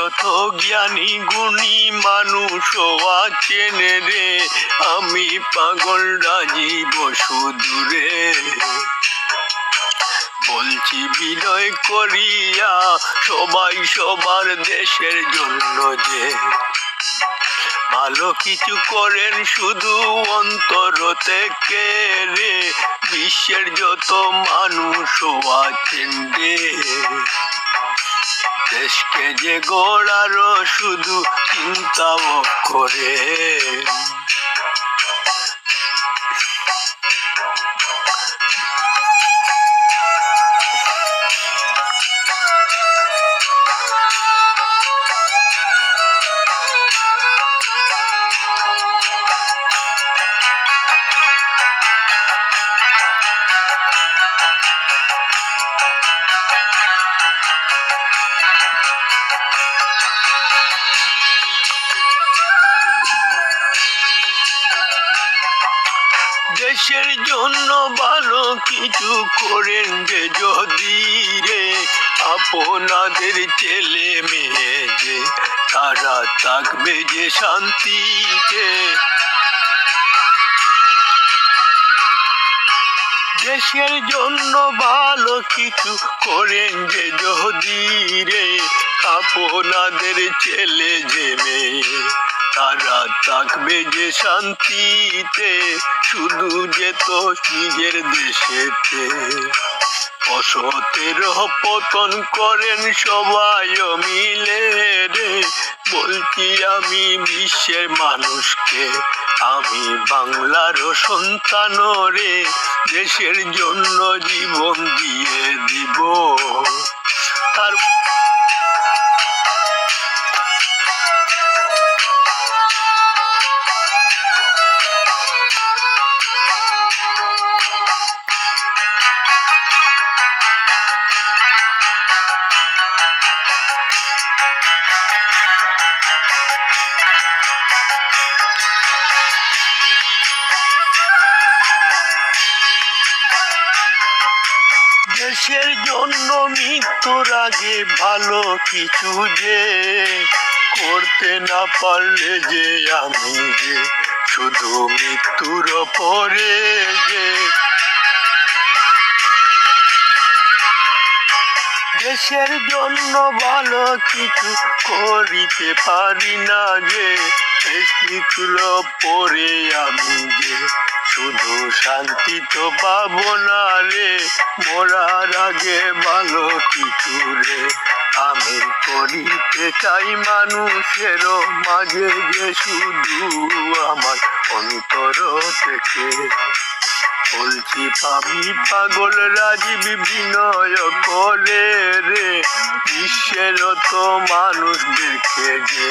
কত জ্ঞানী গুণী মানুষও আছেন রে, আমি পাগল রাজীব সুদূরে। বলছি বিনয় করিয়া সবাই সবার দেশের জন্য যে ভালো কিছু করেন শুধু অন্তর থেকে রে, বিশ্বের যত মানুষও আছেন রে, দেশকে যে গড়ারও শুধু চিন্তাও করে। দেশের জন্য ভালো কিছু করেন যে যদি রে, আপনাদের ছেলে মেয়ে যে তারা থাকবে যে শান্তিতে। দেশের জন্য ভালো কিছু করেন যে যদি রে, আপনাদের ছেলে যে মেয়ে তারা থাকবে যে শান্তিতে, শুধু যে তো নিজের দেশেতে অসতের পতন করেন সবাই মিলে রে। বলছি আমি বিশ্বের মানুষকে, আমি বাংলার সন্তান রে, দেশের জন্য জীবন দিয়ে দিব। তার দেশের জন্য মৃত্যুর আগে ভালো কিছু যে করতে না পারলে যে আমি যে শুধু মৃত্যুর পরে যে দেশের জন্য ভালো কিছু করিতে পারি না যে, মৃত্যুর পরে আমি যে শুধু শান্তি তো পাবো না রে, মরার আগে ভালো কিছু রে আমি করিতে চাই মানুষের মাঝে যে শুধু আমার অন্তর থেকে। বলছি আমি পাগল রাজীব বিনয় করে রে, বিশ্বের তো মানুষ দেখে যে